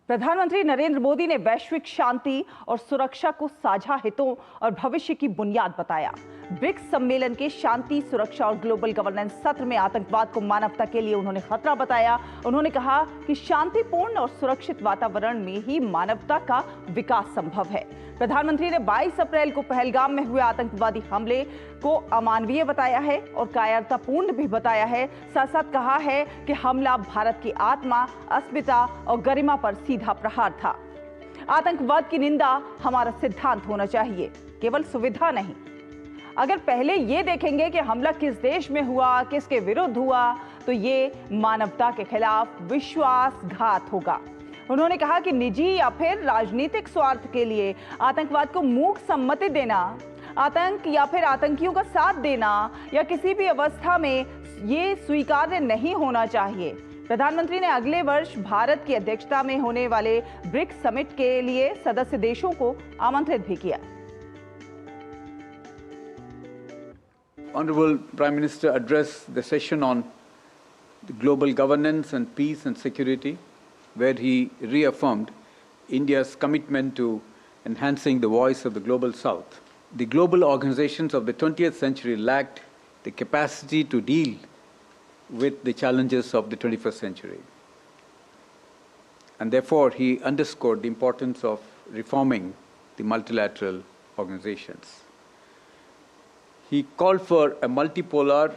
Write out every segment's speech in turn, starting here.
प्रधानमंत्री नरेंद्र मोदी ने वैश्विक शांति और सुरक्षा को साझा हितों और भविष्य की बुनियाद बताया। ब्रिक्स सम्मेलन के शांति, सुरक्षा और ग्लोबल गवर्नेंस सत्र में आतंकवाद को मानवता के लिए उन्होंने खतरा बताया। उन्होंने कहा कि शांतिपूर्ण और सुरक्षित वातावरण में ही मानवता का विकास संभव है। प्रधानमंत्री ने 22 अप्रैल को पहलगाम में हुए आतंकवादी हमले को अमानवीय बताया है और कायरतापूर्ण भी बताया है। साथ साथ कहा है कि हमला भारत की आत्मा, अस्मिता और गरिमा पर सीधा प्रहार था। आतंकवाद की निंदा हमारा सिद्धांत होना चाहिए, केवल सुविधा नहीं। अगर पहले ये देखेंगे कि हमला किस देश में हुआ, किसके विरुद्ध हुआ, तो ये मानवता के खिलाफ विश्वासघात होगा। उन्होंने कहा कि निजी या फिर राजनीतिक स्वार्थ के लिए आतंकवाद को मूक सम्मति देना, आतंक या फिर आतंकियों का साथ देना या किसी भी अवस्था में ये स्वीकार्य नहीं होना चाहिए। प्रधानमंत्री ने अगले वर्ष भारत की अध्यक्षता में होने वाले ब्रिक्स समिट के लिए सदस्य देशों को आमंत्रित भी किया। Honorable Prime Minister addressed the session on the global governance and peace and security, where he reaffirmed India's commitment to enhancing the voice of the Global South. The global organizations of the 20th century lacked the capacity to deal with the challenges of the 21st century. And therefore, he underscored the importance of reforming the multilateral organizations. He called for a multipolar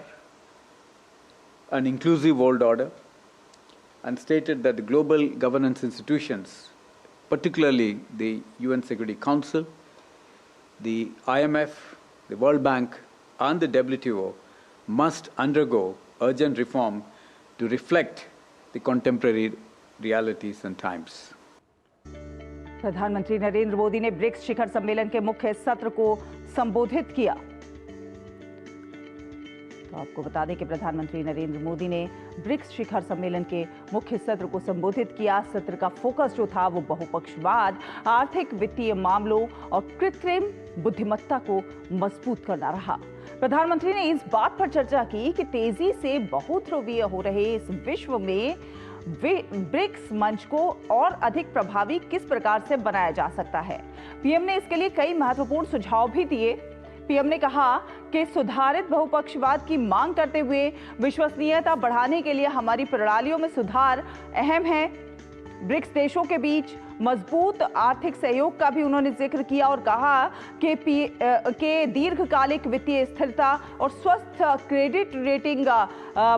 and inclusive world order and stated that the global governance institutions, particularly the UN Security Council, the IMF, the World Bank, and the WTO, must undergo urgent reform to reflect the contemporary realities and times. प्रधानमंत्री नरेंद्र मोदी ने BRICS शिखर सम्मेलन के मुख्य सत्र को संबोधित किया। तो आपको बता दें कि प्रधानमंत्री नरेंद्र मोदी ने ब्रिक्स शिखर सम्मेलन के मुख्य सत्र को संबोधित किया। सत्र का फोकस जो था वो बहुपक्षवाद, आर्थिक वित्तीय मामलों और कृत्रिम बुद्धिमत्ता को मजबूत करना रहा। प्रधानमंत्री ने इस बात पर चर्चा की कि तेजी से बहुध्रुवीय हो रहे इस विश्व में ब्रिक्स मंच को और अधिक प्रभावी किस प्रकार से बनाया जा सकता है। पीएम ने इसके लिए कई महत्वपूर्ण सुझाव भी दिए। पीएम ने कहा कि सुधारित बहुपक्षवाद की मांग करते हुए विश्वसनीयता बढ़ाने के लिए हमारी प्रणालियों में सुधार अहम है। ब्रिक्स देशों के बीच मजबूत आर्थिक सहयोग का भी उन्होंने जिक्र किया और कहा कि दीर्घकालिक वित्तीय स्थिरता और स्वस्थ क्रेडिट रेटिंग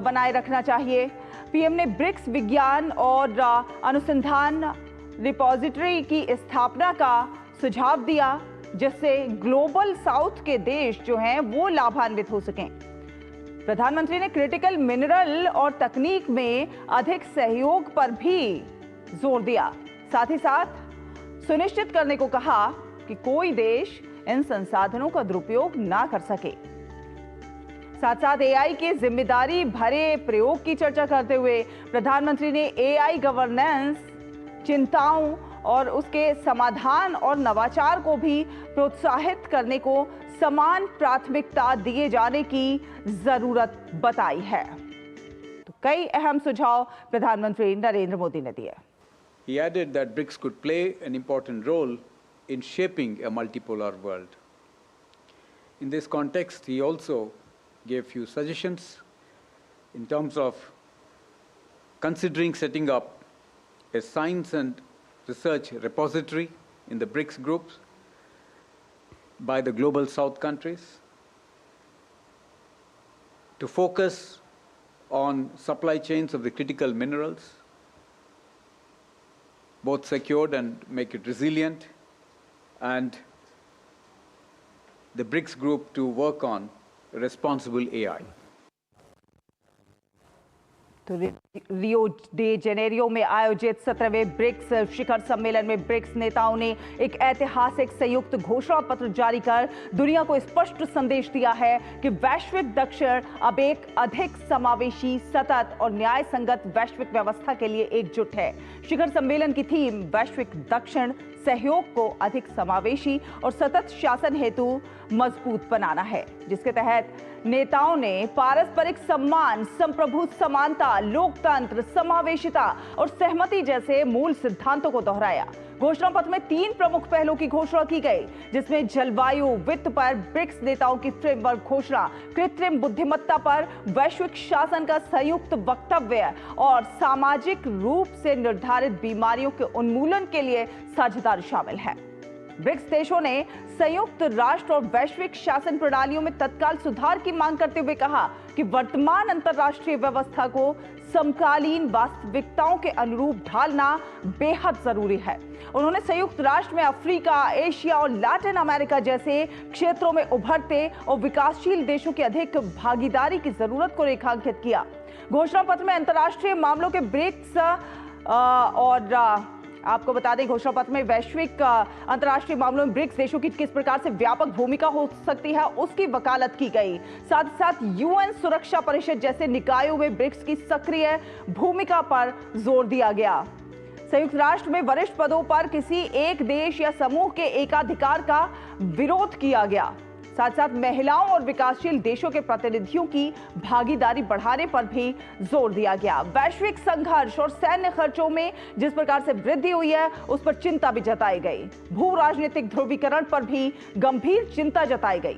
बनाए रखना चाहिए। पीएम ने ब्रिक्स विज्ञान और अनुसंधान रिपोजिटरी की स्थापना का सुझाव दिया, जिससे ग्लोबल साउथ के देश जो हैं वो लाभान्वित हो सकें। प्रधानमंत्री ने क्रिटिकल मिनरल और तकनीक में अधिक सहयोग पर भी जोर दिया। साथ ही साथ सुनिश्चित करने को कहा कि कोई देश इन संसाधनों का दुरुपयोग ना कर सके। साथ साथ एआई के जिम्मेदारी भरे प्रयोग की चर्चा करते हुए प्रधानमंत्री ने एआई गवर्नेंस, चिंताओं और उसके समाधान और नवाचार को भी प्रोत्साहित करने को समान प्राथमिकता दिए जाने की जरूरत बताई है। तो कई अहम सुझाव प्रधानमंत्री नरेंद्र मोदी ने दिए। He added that BRICS could play an important role in shaping a multipolar world. In this context, he also gave few suggestions in terms of considering setting up a science and research repository in the BRICS groups by the Global South countries to focus on supply chains of the critical minerals, both secured and make it resilient, and the BRICS group to work on responsible AI. तो Rio de Janeiro में आयोजित 17वें BRICS शिखर सम्मेलन में BRICS नेताओं ने एक ऐतिहासिक संयुक्त घोषणा पत्र जारी कर दुनिया को स्पष्ट संदेश दिया है कि वैश्विक दक्षिण अब एक अधिक समावेशी, सतत और न्याय संगत वैश्विक व्यवस्था के लिए एकजुट है। शिखर सम्मेलन की थीम वैश्विक दक्षिण सहयोग को अधिक समावेशी और सतत शासन हेतु मजबूत बनाना है, जिसके तहत नेताओं ने पारस्परिक सम्मान, संप्रभु समानता, लोकतंत्र, समावेशिता और सहमति जैसे मूल सिद्धांतों को दोहराया। घोषणा पत्र में 3 प्रमुख पहलों की घोषणा की गई, जिसमें जलवायु, वित्त पर ब्रिक्स नेताओं की फ्रेमवर्क घोषणा, कृत्रिम बुद्धिमत्ता पर वैश्विक शासन का संयुक्त वक्तव्य और सामाजिक रूप से निर्धारित बीमारियों के उन्मूलन के लिए साझेदारी शामिल है। ब्रिक्स देशों ने संयुक्त राष्ट्र और वैश्विक शासन प्रणालियों में तत्काल सुधार की मांग करते हुए कहा कि वर्तमान अंतर्राष्ट्रीय व्यवस्था को समकालीन वास्तविकताओं के अनुरूप ढालना बेहद जरूरी है। उन्होंने संयुक्त राष्ट्र में अफ्रीका, एशिया और लैटिन अमेरिका जैसे क्षेत्रों में उभरते और विकासशील देशों की अधिक भागीदारी की जरूरत को रेखांकित किया। घोषणा पत्र में अंतर्राष्ट्रीय मामलों के ब्रिक्स और आपको बता दें, घोषणा पत्र में वैश्विक अंतर्राष्ट्रीय मामलों में ब्रिक्स देशों की किस प्रकार से व्यापक भूमिका हो सकती है उसकी वकालत की गई। साथ ही साथ यूएन सुरक्षा परिषद जैसे निकायों में ब्रिक्स की सक्रिय भूमिका पर जोर दिया गया। संयुक्त राष्ट्र में वरिष्ठ पदों पर किसी एक देश या समूह के एकाधिकार का विरोध किया गया। साथ साथ महिलाओं और विकासशील देशों के प्रतिनिधियों की भागीदारी बढ़ाने पर भी जोर दिया गया। वैश्विक संघर्ष और सैन्य खर्चों में जिस प्रकार से वृद्धि हुई है उस पर चिंता भी जताई गई। भू राजनीतिक ध्रुवीकरण पर भी गंभीर चिंता जताई गई।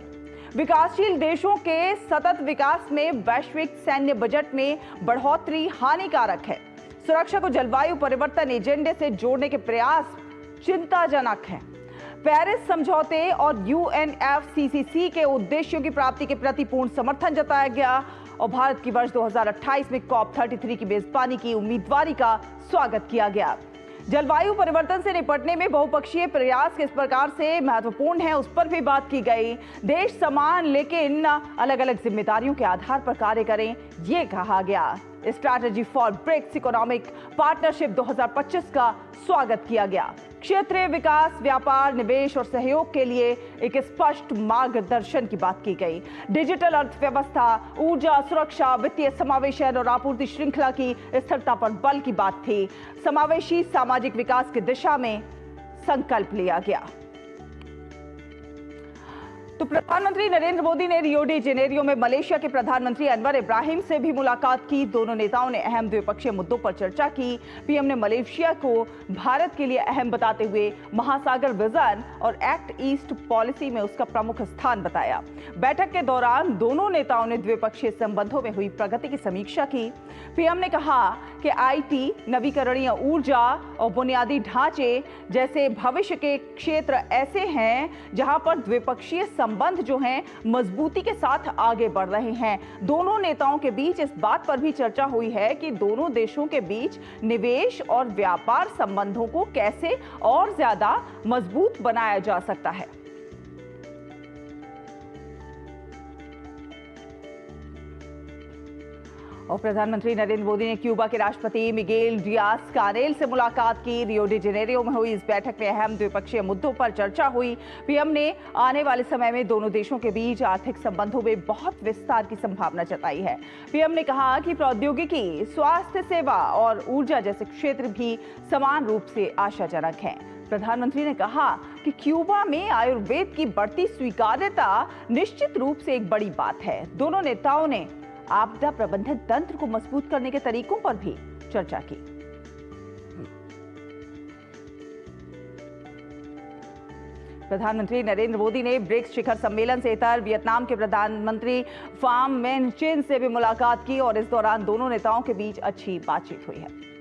विकासशील देशों के सतत विकास में वैश्विक सैन्य बजट में बढ़ोतरी हानिकारक है। सुरक्षा को जलवायु परिवर्तन एजेंडे से जोड़ने के प्रयास चिंताजनक हैं। पेरिस समझौते और UNFCCC के उद्देश्यों की प्राप्ति के प्रति पूर्ण समर्थन जताया गया और भारत की वर्ष 2028 में COP33 की मेजबानी की उम्मीदवारी का स्वागत किया गया। जलवायु परिवर्तन से निपटने में बहुपक्षीय प्रयास किस प्रकार से महत्वपूर्ण है उस पर भी बात की गई। देश समान लेकिन अलग अलग जिम्मेदारियों के आधार पर कार्य करें, ये कहा गया। Strategy for BRICS economic partnership 2025 का स्वागत किया गया। क्षेत्रीय विकास, व्यापार, निवेश और सहयोग के लिए एक स्पष्ट मार्गदर्शन की बात की गई। डिजिटल अर्थव्यवस्था, ऊर्जा सुरक्षा, वित्तीय समावेशन और आपूर्ति श्रृंखला की स्थिरता पर बल की बात थी। समावेशी सामाजिक विकास की दिशा में संकल्प लिया गया। तो प्रधानमंत्री नरेंद्र मोदी ने रियो डी जेनेरियो में मलेशिया के प्रधानमंत्री अनवर इब्राहिम से भी मुलाकात की। दोनों नेताओं ने अहम द्विपक्षीय मुद्दों पर चर्चा की। पीएम ने मलेशिया को भारत के लिए अहम बताते हुए महासागर विजन और एक्ट ईस्ट पॉलिसी में उसका प्रमुख स्थान बताया। बैठक के दौरान दोनों नेताओं ने द्विपक्षीय संबंधों में हुई प्रगति की समीक्षा की। पीएम ने कहा कि IT, नवीकरणीय ऊर्जा और बुनियादी ढांचे जैसे भविष्य के क्षेत्र ऐसे हैं जहां पर द्विपक्षीय संबंध जो हैं मजबूती के साथ आगे बढ़ रहे हैं। दोनों नेताओं के बीच इस बात पर भी चर्चा हुई है कि दोनों देशों के बीच निवेश और व्यापार संबंधों को कैसे और ज्यादा मजबूत बनाया जा सकता है। और प्रधानमंत्री नरेंद्र मोदी ने क्यूबा के राष्ट्रपति मिगेल डियाज कानेल से मुलाकात की। रियो डी जेनेरियो में हुई इस बैठक में अहम द्विपक्षीय मुद्दों पर चर्चा हुई। पीएम ने आने वाले समय में दोनों देशों के बीच आर्थिक संबंधों में बहुत विस्तार की संभावना जताई है। पीएम ने कहा कि प्रौद्योगिकी, स्वास्थ्य सेवा और ऊर्जा जैसे क्षेत्र भी समान रूप से आशाजनक हैं। प्रधानमंत्री ने कहा कि क्यूबा में आयुर्वेद की बढ़ती स्वीकार्यता निश्चित रूप से एक बड़ी बात है। दोनों नेताओं ने आपदा प्रबंधन तंत्र को मजबूत करने के तरीकों पर भी चर्चा की। प्रधानमंत्री नरेंद्र मोदी ने ब्रिक्स शिखर सम्मेलन से इतर वियतनाम के प्रधानमंत्री फाम मैन चिन से भी मुलाकात की और इस दौरान दोनों नेताओं के बीच अच्छी बातचीत हुई है।